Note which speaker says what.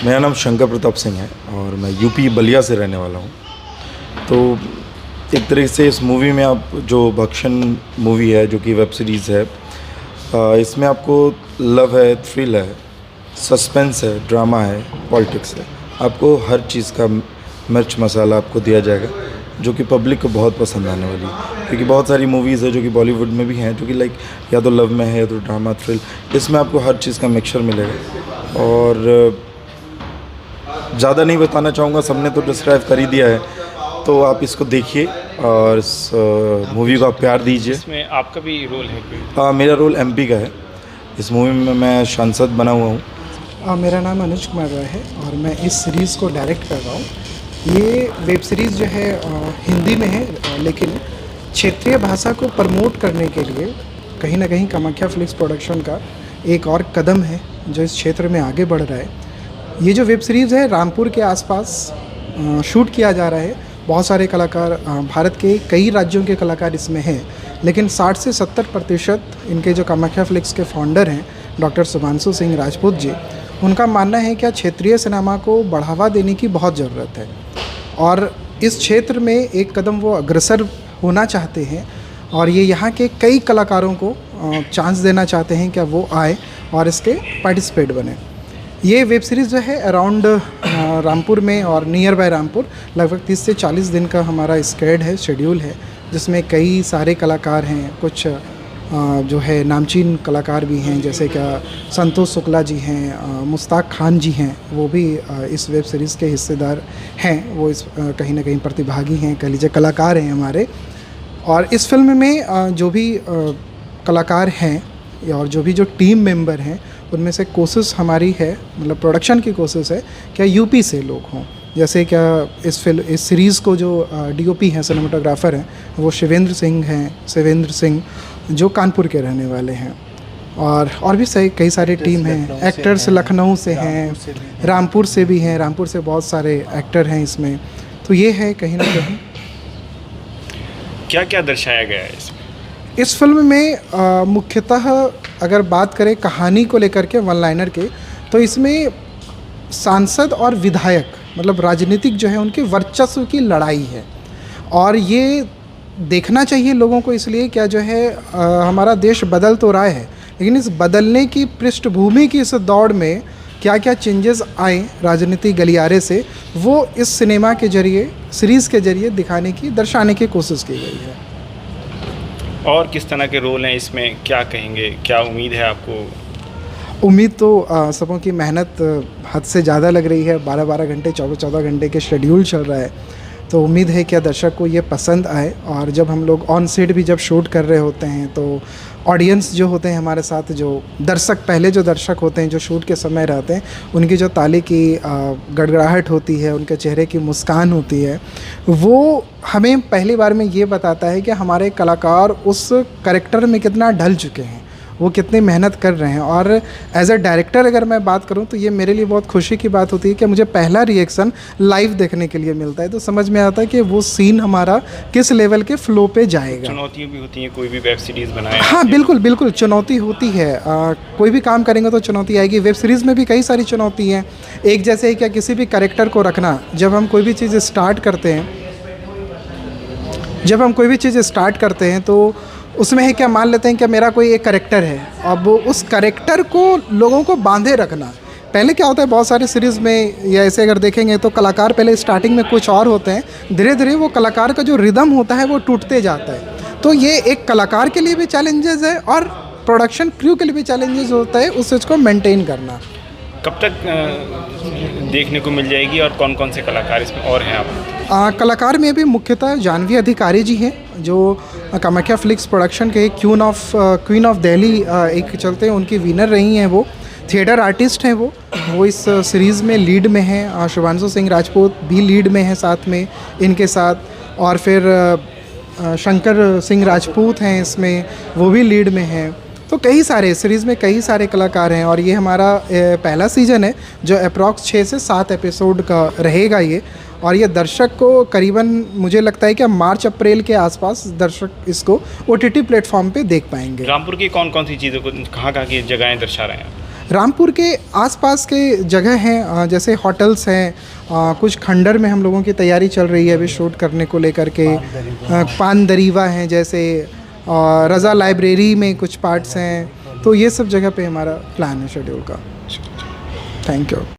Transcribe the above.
Speaker 1: मेरा नाम शंकर प्रताप सिंह है और मैं यूपी बलिया से रहने वाला हूँ। तो एक तरीके से इस मूवी में आप जो भक्षण मूवी है जो कि वेब सीरीज़ है, इसमें आपको लव है, थ्रिल है, सस्पेंस है, ड्रामा है, पॉलिटिक्स है, आपको हर चीज़ का मिर्च मसाला आपको दिया जाएगा जो कि पब्लिक को बहुत पसंद आने वाली है। क्योंकि बहुत सारी मूवीज़ है जो कि बॉलीवुड में भी हैं जो कि लाइक या तो लव में है या तो ड्रामा थ्रिल, इसमें आपको हर चीज़ का मिक्सचर मिलेगा। और ज़्यादा नहीं बताना चाहूँगा, सबने तो डिस्क्राइब कर ही दिया है, तो आप इसको देखिए और इस मूवी को आप प्यार दीजिए।
Speaker 2: इसमें आपका भी रोल है कोई?
Speaker 1: मेरा रोल एमपी का है। इस मूवी में मैं सांसद बना हुआ हूँ।
Speaker 3: मेरा नाम अनुज कुमार रॉय है और मैं इस सीरीज़ को डायरेक्ट कर रहा हूँ। ये वेब सीरीज़ जो है हिंदी में है, लेकिन क्षेत्रीय भाषा को प्रमोट करने के लिए कहीं ना कहीं कामाख्या फिल्म्स प्रोडक्शन का एक और कदम है जो इस क्षेत्र में आगे बढ़ रहा है। ये जो वेब सीरीज़ है रामपुर के आसपास शूट किया जा रहा है। बहुत सारे कलाकार, भारत के कई राज्यों के कलाकार इसमें हैं, लेकिन 60 से 70% इनके जो कामाख्या फिल्म्स के फाउंडर हैं डॉक्टर शुभांशु सिंह राजपूत जी, उनका मानना है कि क्षेत्रीय सिनेमा को बढ़ावा देने की बहुत ज़रूरत है और इस क्षेत्र में एक कदम वो अग्रसर होना चाहते हैं और ये यहाँ के कई कलाकारों को चांस देना चाहते हैं कि वो आए और इसके पार्टिसिपेट बने। ये वेब सीरीज़ जो है अराउंड रामपुर में और नियर बाय रामपुर लगभग 30 से 40 दिन का हमारा स्केड है, शेड्यूल है, जिसमें कई सारे कलाकार हैं। कुछ जो है नामचीन कलाकार भी हैं, जैसे क्या संतोष शुक्ला जी हैं, मुश्ताक खान जी हैं, वो भी इस वेब सीरीज़ के हिस्सेदार हैं। वो इस कहीं ना कहीं प्रतिभागी हैं, कह लीजिए कलाकार हैं हमारे। और इस फिल्म में जो भी कलाकार हैं और जो भी जो टीम मेंबर हैं, उनमें से कोशिश हमारी है, मतलब प्रोडक्शन की कोशिश है क्या यूपी से लोग हों। जैसे क्या इस सीरीज़ को जो डीओपी हैं, सिनेमाटोग्राफर हैं, वो शिवेंद्र सिंह जो कानपुर के रहने वाले हैं। और भी सही कई सारे टीम हैं। एक्टर्स लखनऊ से हैं, रामपुर से भी हैं, रामपुर से बहुत सारे एक्टर हैं इसमें। तो ये है कहीं ना कहीं।
Speaker 2: क्या क्या दर्शाया गया है इसमें?
Speaker 3: इस फिल्म में मुख्यतः अगर बात करें कहानी को लेकर के, वन लाइनर के, तो इसमें सांसद और विधायक मतलब राजनीतिक जो है उनके वर्चस्व की लड़ाई है। और ये देखना चाहिए लोगों को, इसलिए क्या जो है हमारा देश बदल तो रहा है, लेकिन इस बदलने की पृष्ठभूमि की इस दौड़ में क्या क्या चेंजेस आए राजनीतिक गलियारे से, वो इस सिनेमा के जरिए, सीरीज़ के जरिए दिखाने की, दर्शाने की कोशिश की गई है।
Speaker 2: और किस तरह के रोल हैं इसमें, क्या कहेंगे, क्या उम्मीद है आपको?
Speaker 3: उम्मीद तो सबों की मेहनत हद से ज़्यादा लग रही है। 12-12 घंटे, 14-14 घंटे के शेड्यूल चल रहा है, तो उम्मीद है कि दर्शक को ये पसंद आए। और जब हम लोग ऑन सेट भी जब शूट कर रहे होते हैं, तो ऑडियंस जो होते हैं हमारे साथ, जो दर्शक, पहले जो दर्शक होते हैं जो शूट के समय रहते हैं, उनकी जो ताली की गड़गड़ाहट होती है, उनके चेहरे की मुस्कान होती है, वो हमें पहली बार में ये बताता है कि हमारे कलाकार उस कैरेक्टर में कितना ढल चुके हैं, वो कितनी मेहनत कर रहे हैं। और एज अ डायरेक्टर अगर मैं बात करूं तो ये मेरे लिए बहुत खुशी की बात होती है कि मुझे पहला रिएक्शन लाइव देखने के लिए मिलता है, तो समझ में आता है कि वो सीन हमारा किस लेवल के फ्लो पे जाएगा।
Speaker 2: चुनौतियाँ भी होती हैं कोई भी वेब सीरीज़ बनाए?
Speaker 3: हाँ, बिल्कुल चुनौती होती है। कोई भी काम करेंगे तो चुनौती आएगी। वेब सीरीज़ में भी कई सारी चुनौती हैं। एक जैसे ही क्या किसी भी कैरेक्टर को रखना, जब हम कोई भी चीज़ स्टार्ट करते हैं तो उसमें है क्या, मान लेते हैं कि मेरा कोई एक कैरेक्टर है, अब उस कैरेक्टर को लोगों को बांधे रखना। पहले क्या होता है बहुत सारे सीरीज़ में या ऐसे अगर देखेंगे तो कलाकार पहले स्टार्टिंग में कुछ और होते हैं, धीरे धीरे वो कलाकार का जो रिदम होता है वो टूटते जाता है। तो ये एक कलाकार के लिए भी चैलेंजेस है और प्रोडक्शन क्रू के लिए भी चैलेंजेस होता है उस चीज़ को मेंटेन करना।
Speaker 2: कब तक देखने को मिल जाएगी और कौन कौन से कलाकार इसमें और हैं आप?
Speaker 3: कलाकार में भी मुख्यतः जानवी अधिकारी जी हैं, जो कामाख्या फिल्म्स प्रोडक्शन के क्वीन ऑफ दिल्ली एक चलते हैं, उनकी विनर रही हैं। वो थिएटर आर्टिस्ट हैं। वो इस सीरीज़ में लीड में हैं। शुभांशु सिंह राजपूत भी लीड में हैं साथ में इनके साथ। और फिर शंकर सिंह राजपूत हैं इसमें, वो भी लीड में हैं। तो कई सारे सीरीज़ में कई सारे कलाकार हैं। और ये हमारा पहला सीज़न है जो अप्रॉक्स 6 से 7 एपिसोड का रहेगा ये। और ये दर्शक को करीबन मुझे लगता है कि मार्च अप्रैल के आसपास दर्शक इसको OTT प्लेटफॉर्म पे देख पाएंगे।
Speaker 2: रामपुर की कौन कौन सी चीज़ों को, कहाँ कहाँ की जगहें दर्शा रहे हैं?
Speaker 3: रामपुर के आसपास के जगह हैं, जैसे होटल्स हैं, कुछ खंडर में हम लोगों की तैयारी चल रही है अभी शूट करने को लेकर के। पान दरीवा हैं जैसे, रज़ा लाइब्रेरी में कुछ पार्ट्स हैं, तो ये सब जगह पे हमारा प्लान है शेड्यूल का। Thank you.